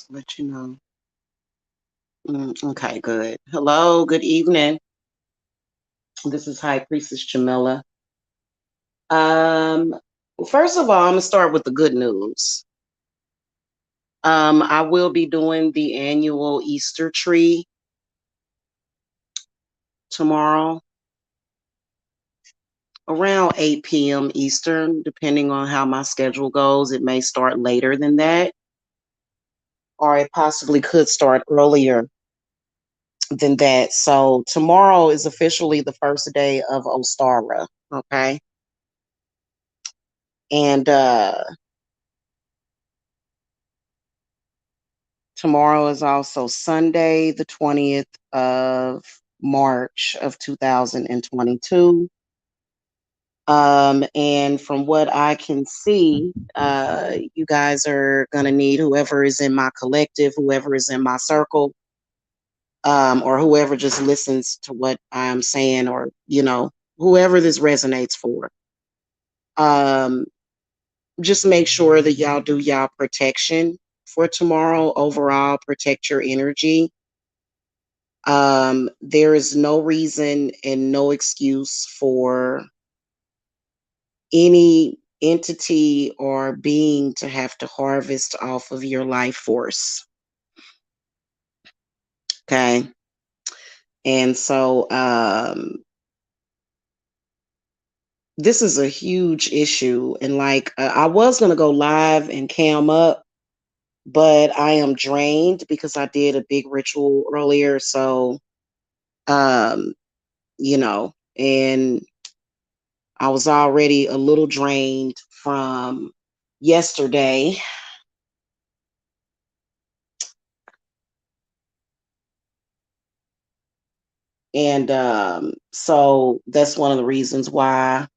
Let you know. Okay, good. Hello, good evening. This is High Priestess Jamila. Um, First of all, I'm gonna start with the good news. I will be doing the annual Easter tree tomorrow around 8 p.m. Eastern, depending on how my schedule goes. It may start later than that, or it possibly could start earlier than that. So tomorrow is officially the first day of Ostara. Okay. And tomorrow is also Sunday, the 20th of March of 2022. And from what I can see, you guys are going to need whoever is in my collective, whoever is in my circle, or whoever just listens to what I'm saying, or, whoever this resonates for. Um, just make sure that y'all do y'all protection for tomorrow. Overall, protect your energy. There is no reason and no excuse for any entity or being to have to harvest off of your life force. Okay. And so this is a huge issue. And I was going to go live and cam up, but I am drained because I did a big ritual earlier. So, um, and I was already a little drained from yesterday. And so that's one of the reasons why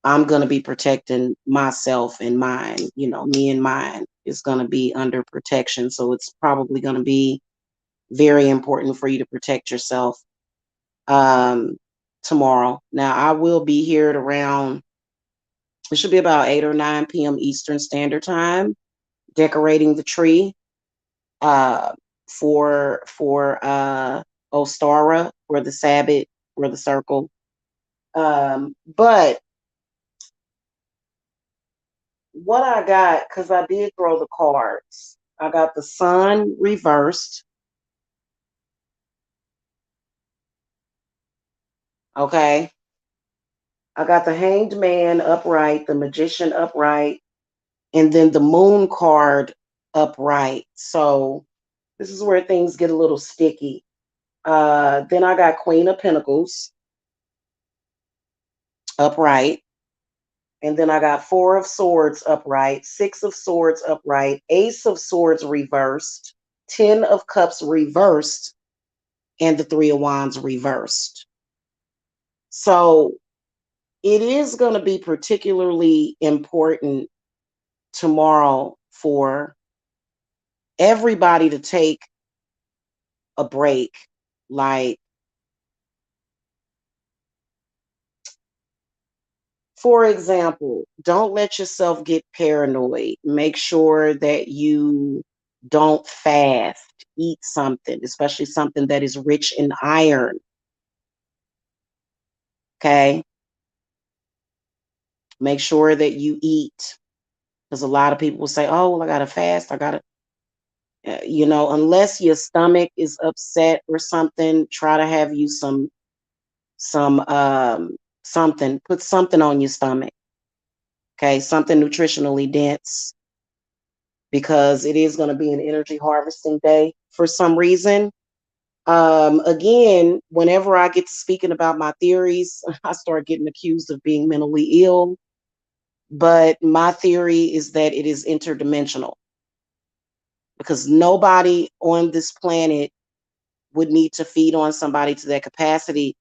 I'm going to be protecting myself and mine. Me and mine is going to be under protection. So it's probably going to be very important for you to protect yourself um, tomorrow. Now, I will be here at around, it should be about 8 or 9 p.m. Eastern Standard Time, decorating the tree uh, for Ostara, for the Sabbath, for the circle. But what I got, because I did throw the cards, I got the sun reversed. Okay. I got the hanged man upright, the magician upright, and then the moon card upright. So this is where things get a little sticky. Then I got Queen of Pentacles upright. And then I got Four of Swords upright, Six of Swords upright, Ace of Swords reversed, 10 of Cups reversed, and the Three of Wands reversed. So it is going to be particularly important tomorrow for everybody to take a break. Like, for example, don't let yourself get paranoid. Make sure that you don't fast. Eat something, especially something that is rich in iron. Okay. Make sure that you eat. Because a lot of people will say, oh, well, I got to fast. I got to, unless your stomach is upset or something, try to have you something, put something on your stomach. Okay. Something nutritionally dense, because it is going to be an energy harvesting day for some reason. Again, whenever I get to speaking about my theories, I start getting accused of being mentally ill. But my theory is that it is interdimensional, because nobody on this planet would need to feed on somebody to that capacity.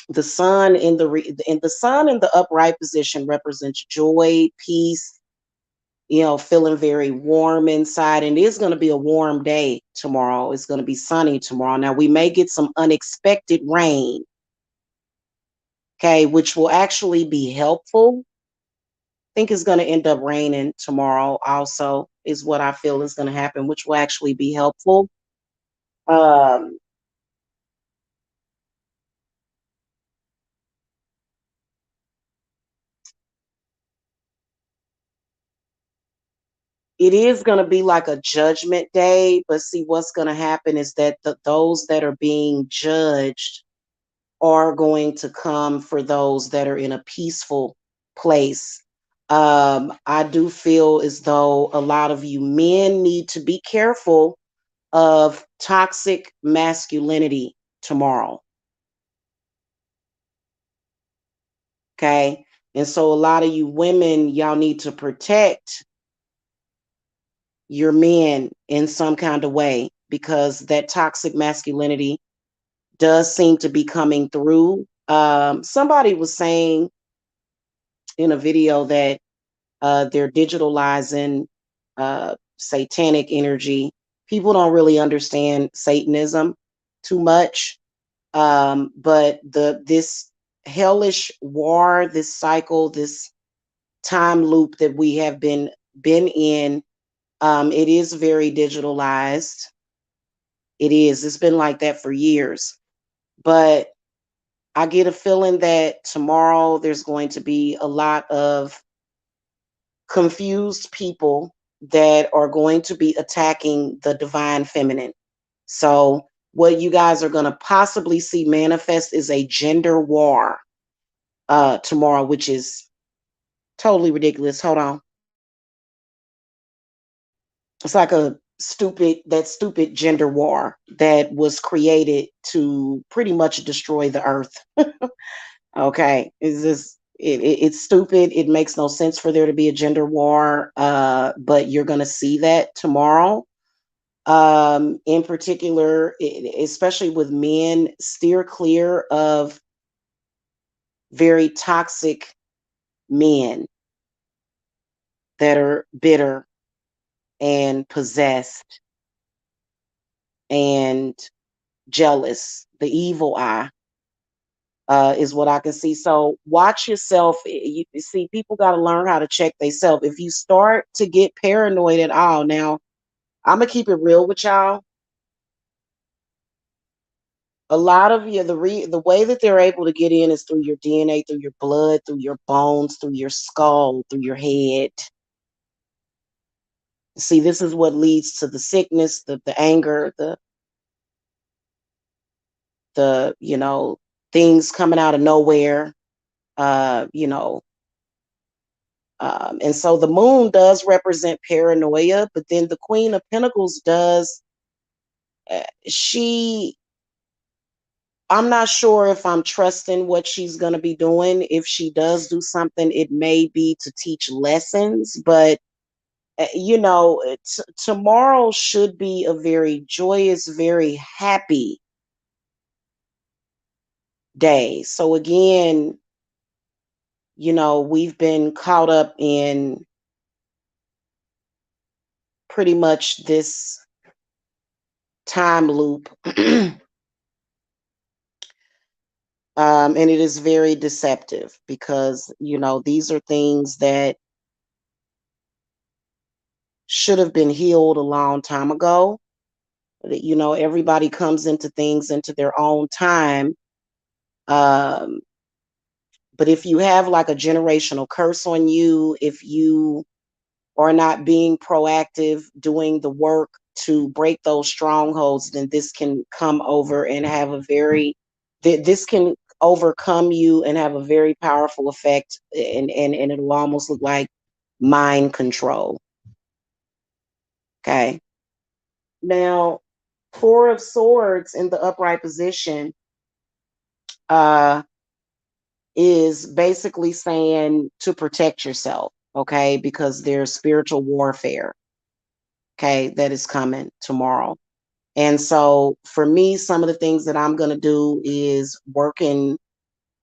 The sun the sun in the upright position represents joy, peace, feeling very warm inside. And it is going to be a warm day tomorrow. It's going to be sunny tomorrow. Now, we may get some unexpected rain, okay, which will actually be helpful. I think it's going to end up raining tomorrow also. is what I feel is going to happen, which will actually be helpful. Um, it is going to be like a judgment day, but see, what's going to happen is that those that are being judged are going to come for those that are in a peaceful place. I do feel as though a lot of you men need to be careful of toxic masculinity tomorrow. Okay. And so a lot of you women, y'all need to protect your men in some kind of way because that toxic masculinity does seem to be coming through. Somebody was saying in a video that they're digitalizing satanic energy. People don't really understand Satanism too much, but this hellish war, this cycle, this time loop that we have been in, it is very digitalized. It is. It's been like that for years. But I get a feeling that tomorrow there's going to be a lot of confused people that are going to be attacking the divine feminine. So, what you guys are going to possibly see manifest is a gender war tomorrow, which is totally ridiculous. Hold on. It's like that stupid gender war that was created to pretty much destroy the earth. Okay. It's stupid. It makes no sense for there to be a gender war. But you're gonna see that tomorrow. In particular, especially with men, steer clear of very toxic men that are bitter and possessed and jealous. The evil eye is what I can see. So watch yourself. You see, people got to learn how to check themselves. If you start to get paranoid at all, now I'm gonna keep it real with y'all. A lot of you, the way that they're able to get in is through your DNA, through your blood, through your bones, through your skull, through your head. See, this is what leads to the sickness, the anger, the things coming out of nowhere. You know, and so the moon does represent paranoia, but then the Queen of Pentacles does. She, I'm not sure if I'm trusting what she's going to be doing. If she does do something, it may be to teach lessons, but tomorrow should be a very joyous, very happy day. So again, we've been caught up in pretty much this time loop. And it is very deceptive because, these are things that should have been healed a long time ago. Everybody comes into things into their own time. Um, but if you have like a generational curse on you, if you are not being proactive, doing the work to break those strongholds, then this can come over and have this can overcome you and have a very powerful effect, and it'll almost look like mind control. Okay. Now, Four of Swords in the upright position uh, is basically saying to protect yourself, okay, because there's spiritual warfare, okay, that is coming tomorrow. And so for me, some of the things that I'm going to do is working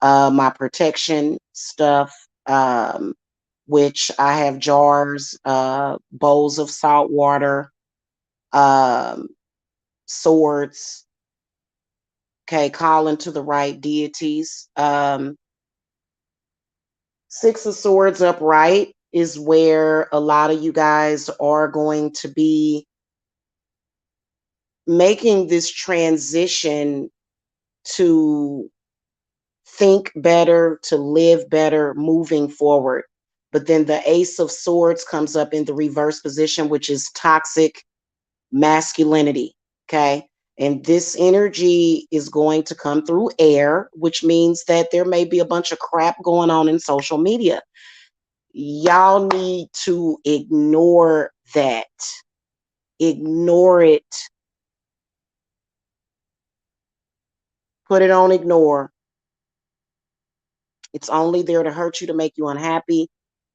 my protection stuff, which I have jars, bowls of salt water, um, swords, okay, calling to the right deities. Six of Swords upright is where a lot of you guys are going to be making this transition to think better, to live better moving forward. But then the Ace of Swords comes up in the reverse position, which is toxic masculinity. Okay. And this energy is going to come through air, which means that there may be a bunch of crap going on in social media. Y'all need to ignore that. Ignore it. Put it on ignore. It's only there to hurt you, to make you unhappy,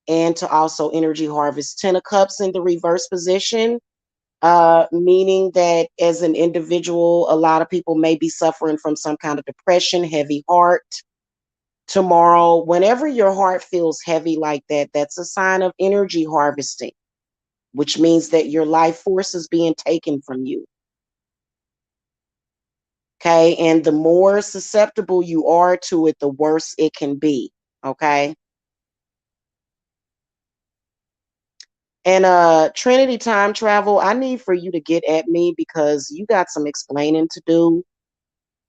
and to also energy harvest. 10 of Cups in the reverse position, meaning that as an individual, a lot of people may be suffering from some kind of depression, heavy heart. Tomorrow, whenever your heart feels heavy like that, that's a sign of energy harvesting, which means that your life force is being taken from you. Okay. And the more susceptible you are to it, the worse it can be. Okay. And Trinity time travel, I need for you to get at me because you got some explaining to do.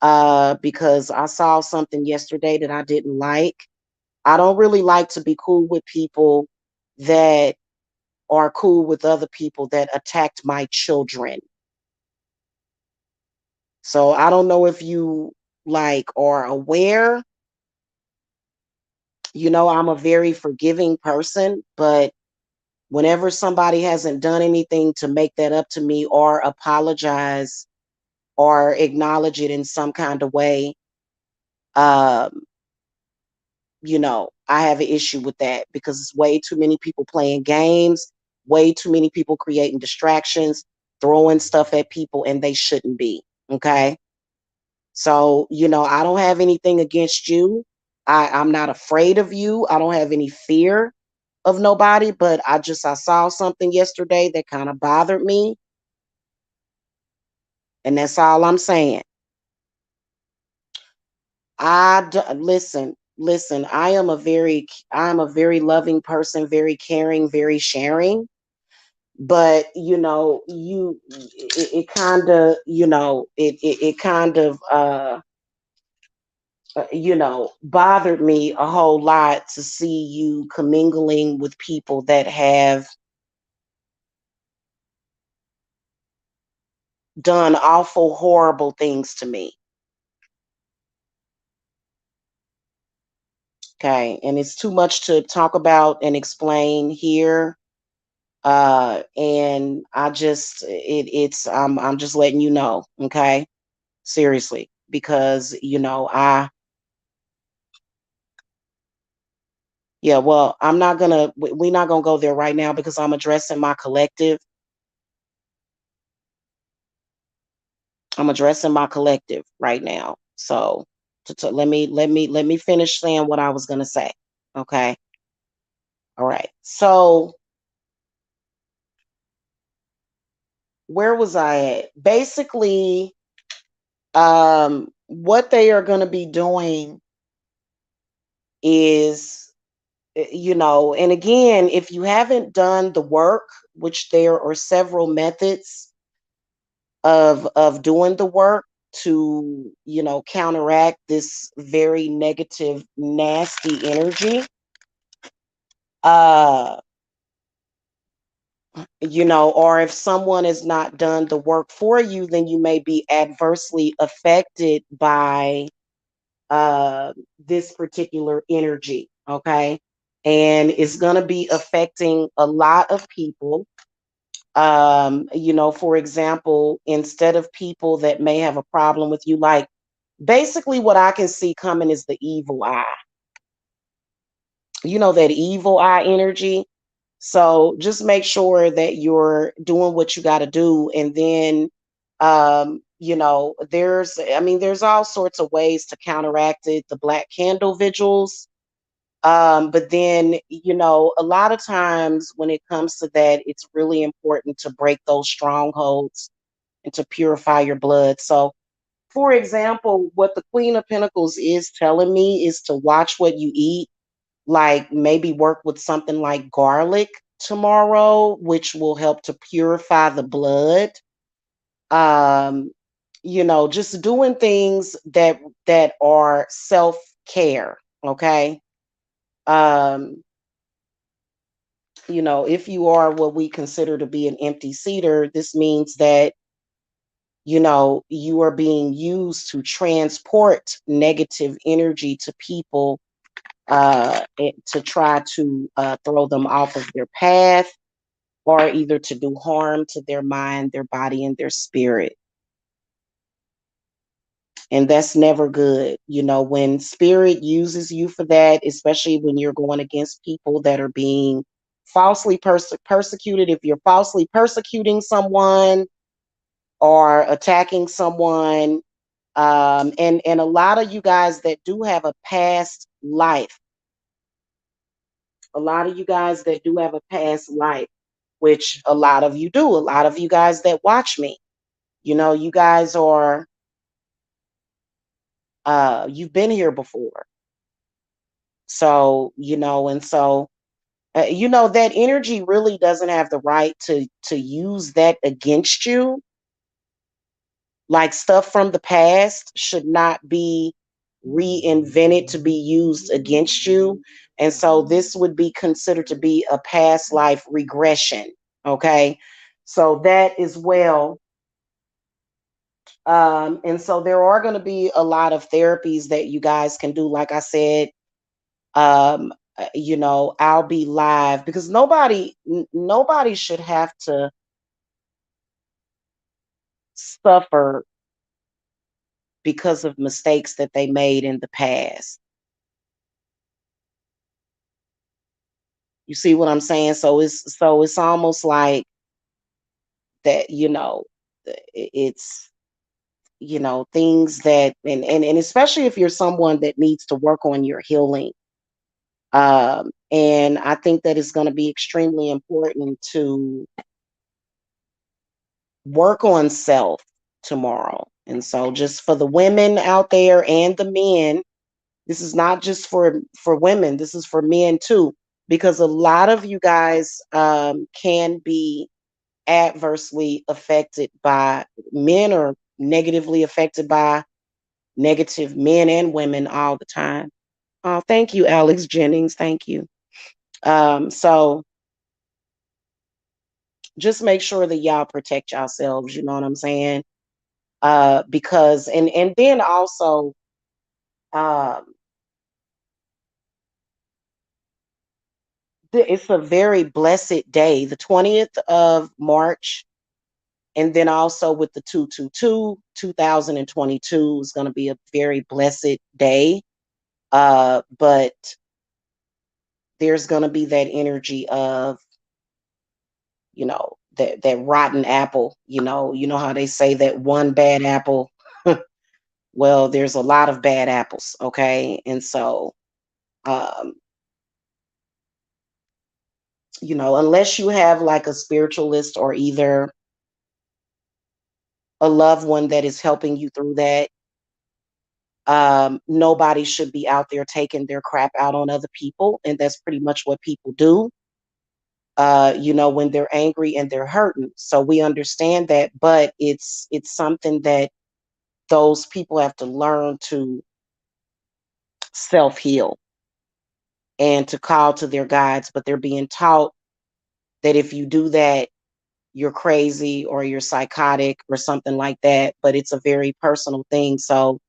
Because I saw something yesterday that I didn't like. I don't really like to be cool with people that are cool with other people that attacked my children. So I don't know if you like are aware. You know, I'm a very forgiving person, but whenever somebody hasn't done anything to make that up to me or apologize or acknowledge it in some kind of way, um, you know, I have an issue with that because it's way too many people playing games, way too many people creating distractions, throwing stuff at people, and they shouldn't be. Okay. So, you know, I don't have anything against you. I'm not afraid of you. I don't have any fear of nobody, but I saw something yesterday that kind of bothered me. And that's all I'm saying. Listen, I am a very loving person, very caring, very sharing. But you know, it kind of, you know, it kind of, you know, bothered me a whole lot to see you commingling with people that have done awful, horrible things to me. Okay. And it's too much to talk about and explain here. And I'm just letting you know. Okay. Seriously. Because, you know, yeah, well, we're not gonna go there right now because I'm addressing my collective. I'm addressing my collective right now. So let me finish saying what I was gonna say. Okay. All right. So where was I at? Basically, what they are gonna be doing is, you know, and again, if you haven't done the work, which there are several methods of doing the work to, you know, counteract this very negative, nasty energy. Uh, you know, or if someone has not done the work for you, then you may be adversely affected by this particular energy. Okay. And it's going to be affecting a lot of people. You know, for example, instead of people that may have a problem with you, like basically what I can see coming is the evil eye. You know, that evil eye energy. So just make sure that you're doing what you got to do. And then, you know, there's all sorts of ways to counteract it. The black candle vigils. But then, you know, a lot of times when it comes to that, it's really important to break those strongholds and to purify your blood. So, for example, what the Queen of Pentacles is telling me is to watch what you eat. like maybe work with something like garlic tomorrow, which will help to purify the blood. Um, just doing things that are self-care, okay? Um, if you are what we consider to be an empty seater, this means that you are being used to transport negative energy to people, to try to throw them off of their path, or either to do harm to their mind, their body, and their spirit. And that's never good. When spirit uses you for that, especially when you're going against people that are being falsely persecuted, if you're falsely persecuting someone or attacking someone, and a lot of you guys that do have a past life, a lot of you guys that do have a past life, which a lot of you do, a lot of you guys that watch me, you guys are, you've been here before. So, and so, that energy really doesn't have the right to use that against you. Like stuff from the past should not be reinvented to be used against you. And so this would be considered to be a past life regression. Okay. So that as well. And so there are going to be a lot of therapies that you guys can do. Like I said, I'll be live because nobody should have to suffer because of mistakes that they made in the past. You see what I'm saying? So it's almost like that, it's things that, and especially if you're someone that needs to work on your healing. And I think that it's going to be extremely important to work on self tomorrow. And so just for the women out there and the men, this is not just for women, this is for men too, because a lot of you guys can be adversely affected by, men are negatively affected by negative men and women all the time. Oh, thank you, Alex Jennings. Thank you. So just make sure that y'all protect yourselves, you know what I'm saying? Because and then also, um it's a very blessed day, the 20th of March. And then also with the 222, 2022 is going to be a very blessed day. But there's going to be that energy of, that rotten apple, how they say that one bad apple. Well, there's a lot of bad apples, okay? And so, um, unless you have like a spiritualist or either a loved one that is helping you through that, nobody should be out there taking their crap out on other people. And that's pretty much what people do, when they're angry and they're hurting. So we understand that, but it's something that those people have to learn to self heal and to call to their guides. But they're being taught that if you do that, you're crazy or you're psychotic or something like that. But it's a very personal thing. So,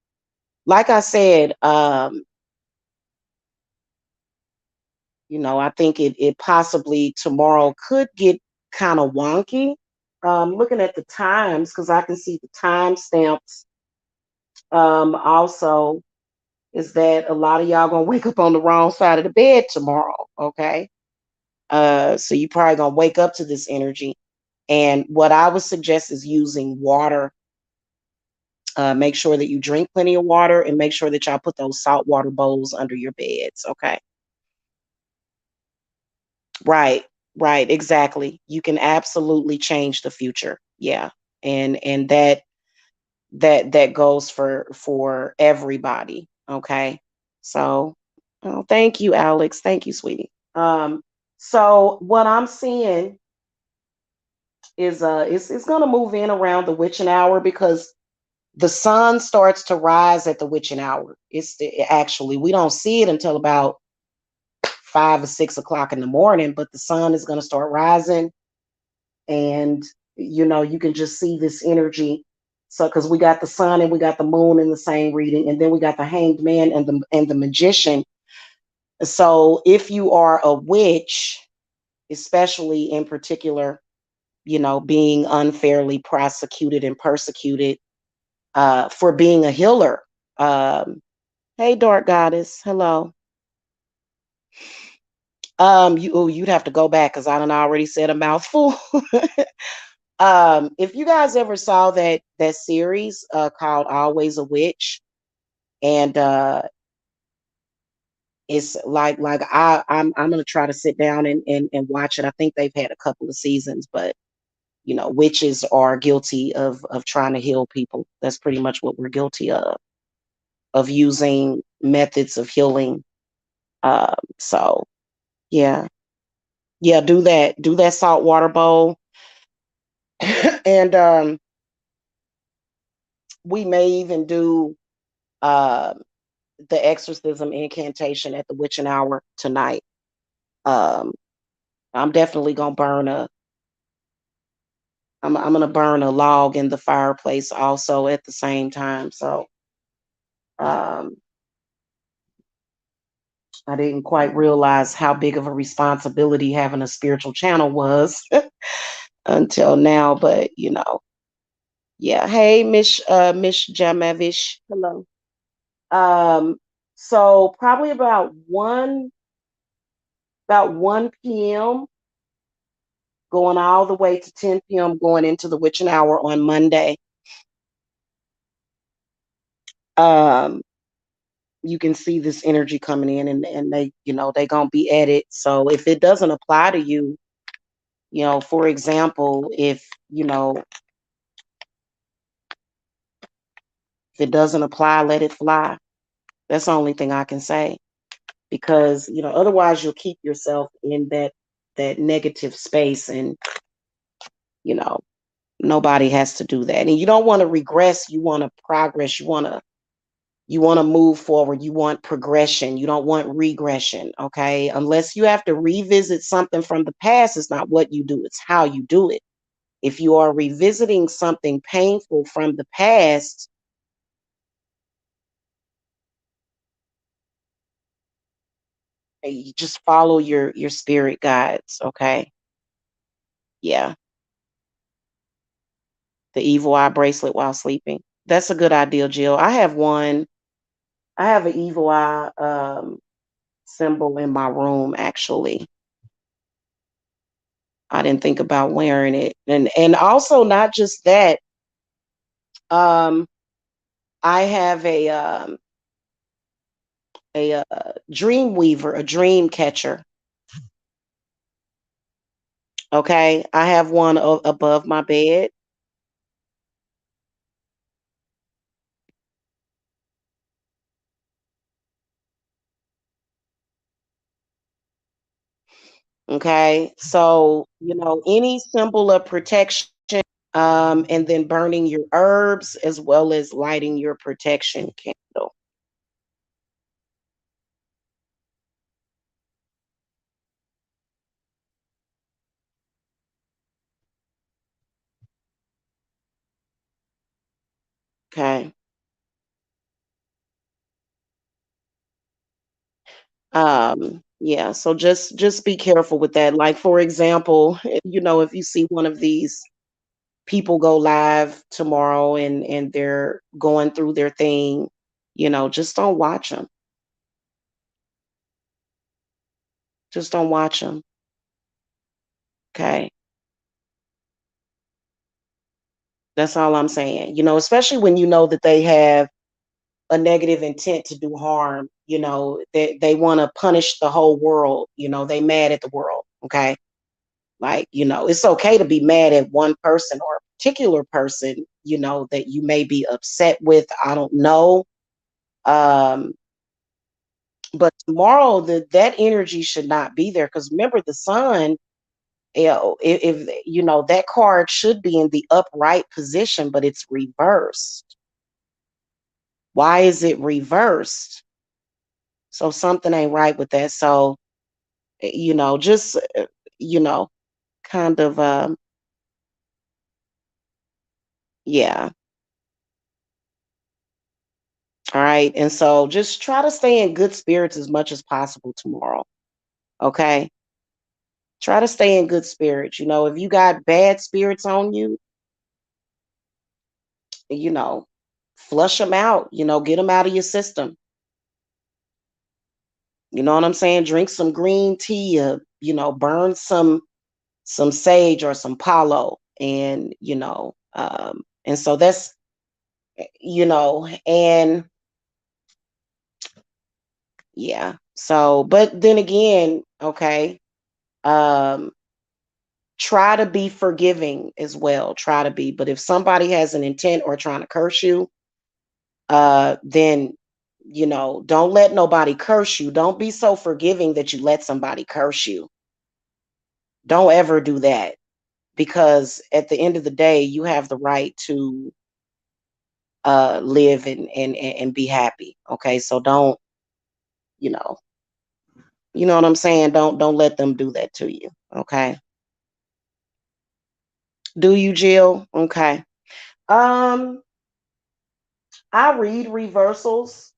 like I said, I think it possibly tomorrow could get kind of wonky. Looking at the times, because I can see the time stamps. Also, is that a lot of y'all gonna wake up on the wrong side of the bed tomorrow? Okay, so you probably gonna wake up to this energy. And what I would suggest is using water. Make sure that you drink plenty of water, and make sure that y'all put those salt water bowls under your beds. Okay. Right, right, exactly. You can absolutely change the future. Yeah. And that goes for everybody. Okay. So Oh, thank you, Alex. Thank you, sweetie. So what I'm seeing is it's gonna move in around the witching hour because the sun starts to rise at the witching hour. Actually, we don't see it until about 5 or 6 o'clock in the morning, but the sun is gonna start rising, and you can just see this energy. So because we got the sun and we got the moon in the same reading, and then we got the hanged man and the magician. So if you are a witch, especially in particular, being unfairly prosecuted and persecuted for being a healer. Hey, dark goddess, hello. You'd have to go back because I done already said a mouthful. If you guys ever saw that series called Always a Witch, and it's like I'm gonna try to sit down and watch it. I think they've had a couple of seasons, but witches are guilty of trying to heal people. That's pretty much what we're guilty of using methods of healing. So yeah, yeah, do that salt water bowl, and we may even do uh, the exorcism incantation at the witching hour tonight. Um, I'm definitely gonna burn a. I'm gonna burn a log in the fireplace also at the same time. So um, I didn't quite realize how big of a responsibility having a spiritual channel was until now. But yeah. Hey, Miss Jamavish. Hello. Um, so probably about 1 p.m. going all the way to 10 p.m. going into the witching hour on Monday. Um, you can see this energy coming in, and they gonna be at it. So if it doesn't apply to you, for example, if it doesn't apply, let it fly. That's the only thing I can say, because otherwise you'll keep yourself in that negative space, and you know nobody has to do that. And you don't want to regress, you want to progress, you want to move forward, you want progression, you don't want regression. Okay, unless you have to revisit something from the past, it's not what you do, it's how you do it. If you are revisiting something painful from the past, you just follow your spirit guides. Okay, yeah. The evil eye bracelet while sleeping, that's a good idea, Jill. I have one. I have an evil eye symbol in my room, actually. I didn't think about wearing it. And also, not just that, um I have a dream weaver, a dream catcher. Okay, I have one above my bed. Okay, so any symbol of protection, and then burning your herbs as well as lighting your protection candle. Okay. Yeah, so just be careful with that. Like, for example, if you see one of these people go live tomorrow, and they're going through their thing, just don't watch them. Just don't watch them. Okay, that's all I'm saying. Especially when you know that they have a negative intent to do harm. They want to punish the whole world. They mad at the world. Okay, like, it's okay to be mad at one person or a particular person, that you may be upset with. I don't know. Um, But tomorrow, that energy should not be there because remember the sun. If you know that card should be in the upright position, but it's reversed. Why is it reversed? So something ain't right with that. So just you know, kind of yeah. All right. And so just try to stay in good spirits as much as possible tomorrow. Okay. Try to stay in good spirits. If you got bad spirits on you, you know, flush them out, get them out of your system. You know what I'm saying? Drink some green tea, burn some sage or some palo and and so that's and yeah. So, but then again, okay, um try to be forgiving as well. Try to be. But if somebody has an intent or trying to curse you, then don't let nobody curse you. Don't be so forgiving that you let somebody curse you. Don't ever do that because at the end of the day, you have the right to live and be happy. Okay, so don't you know you know what I'm saying? Don't let them do that to you. Okay, do you, Jill? Okay. Um, I read reversals.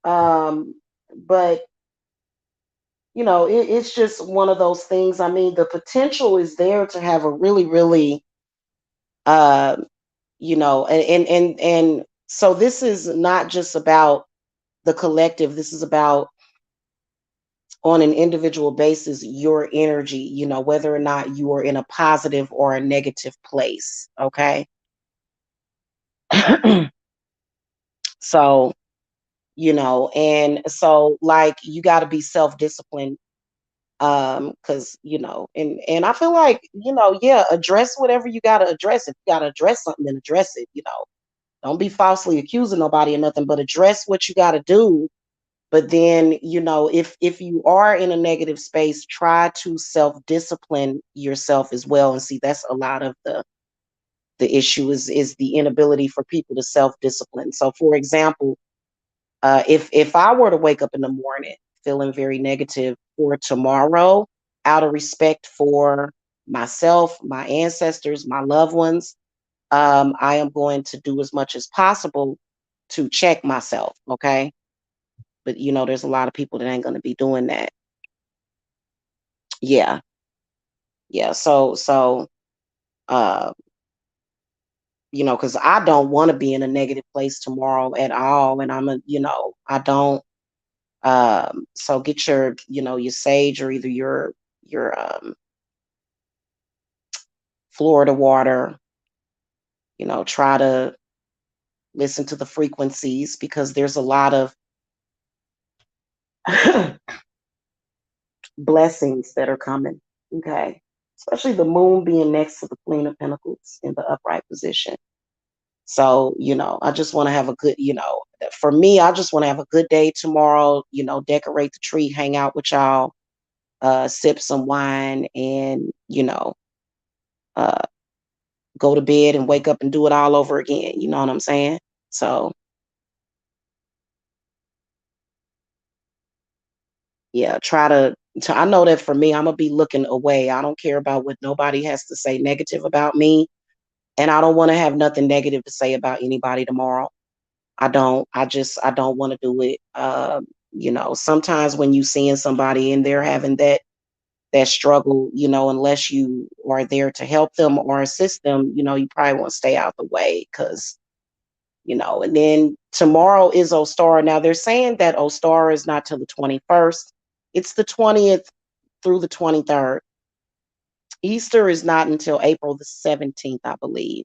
Um, but it's just one of those things. I mean, the potential is there to have a really, really, uh, and so this is not just about the collective. This is about on an individual basis, your energy, whether or not you are in a positive or a negative place. Okay. So, and so like you got to be self-disciplined because and I feel like yeah, address whatever you got to address. If you got to address something, then address it. Don't be falsely accusing nobody or nothing, but address what you got to do. But then if you are in a negative space, try to self-discipline yourself as well. And see, that's a lot of the issue is the inability for people to self-discipline. So for example, if I were to wake up in the morning feeling very negative for tomorrow, out of respect for myself, my ancestors, my loved ones, I am going to do as much as possible to check myself. Okay. But there's a lot of people that ain't going to be doing that. Yeah. Yeah. So, uh, because I don't want to be in a negative place tomorrow at all. And I don't. So get your sage or either your Florida water, try to listen to the frequencies because there's a lot of blessings that are coming. Okay. Especially the moon being next to the Queen of Pentacles in the upright position. So, I just want to have a good, for me, I just want to have a good day tomorrow, decorate the tree, hang out with y'all, sip some wine and, uh, go to bed and wake up and do it all over again. You know what I'm saying? So, yeah, try to I know that for me, I'm gonna be looking away. I don't care about what nobody has to say negative about me, and I don't want to have nothing negative to say about anybody tomorrow. I don't want to do it. Sometimes when you seeing somebody and they're having that struggle, unless you are there to help them or assist them, you probably want to stay out the way because and then tomorrow is Ostara. Now they're saying that Ostara is not till the 21st. It's the 20th through the 23rd. Easter is not until April the 17th, I believe.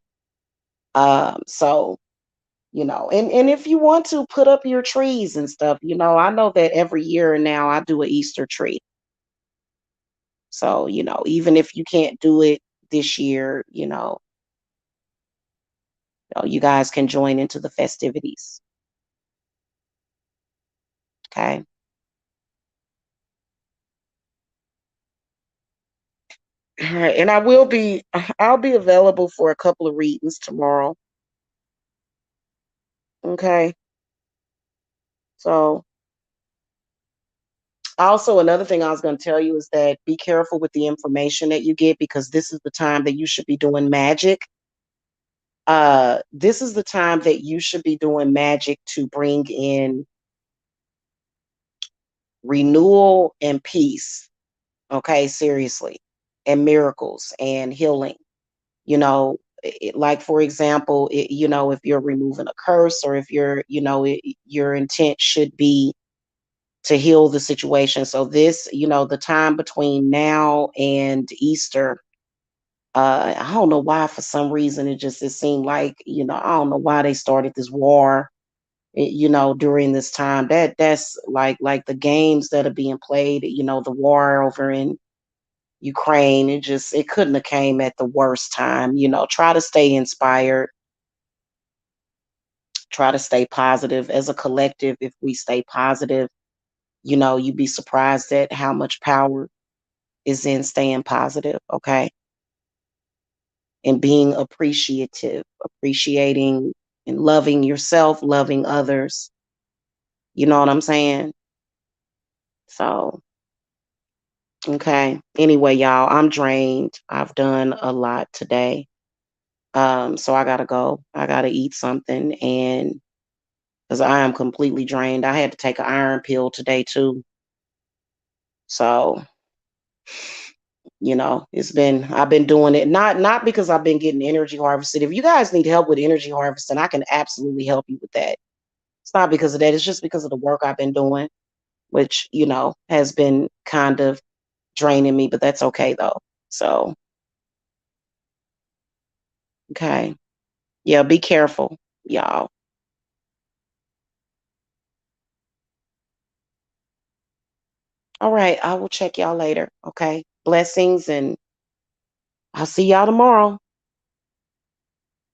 So, and if you want to put up your trees and stuff, I know that every year now I do an Easter tree. So, even if you can't do it this year, you guys can join into the festivities. Okay. All right, and I'll be available for a couple of readings tomorrow. Okay. So also another thing I was going to tell you is that be careful with the information that you get because this is the time that you should be doing magic. This is the time that you should be doing magic to bring in renewal and peace. Okay, seriously. And miracles and healing. You know, like for example, if you're removing a curse or if your intent should be to heal the situation. So this, the time between now and Easter, I don't know why for some reason it seemed like, I don't know why they started this war, during this time. That's like the games that are being played, the war over in Ukraine, it couldn't have came at the worst time. Try to stay inspired, try to stay positive as a collective. If we stay positive, you'd be surprised at how much power is in staying positive, okay? And being appreciative, appreciating and loving yourself, loving others. You know what I'm saying? So, okay. Anyway, y'all, I'm drained. I've done a lot today. So I gotta go. I gotta eat something and because I am completely drained. I had to take an iron pill today too. So, I've been doing it not because I've been getting energy harvested. If you guys need help with energy harvesting, I can absolutely help you with that. It's not because of that. It's just because of the work I've been doing, which, has been kind of draining me, but that's okay though. So, okay. Yeah, be careful, y'all. All right. I will check y'all later. Okay. Blessings and I'll see y'all tomorrow.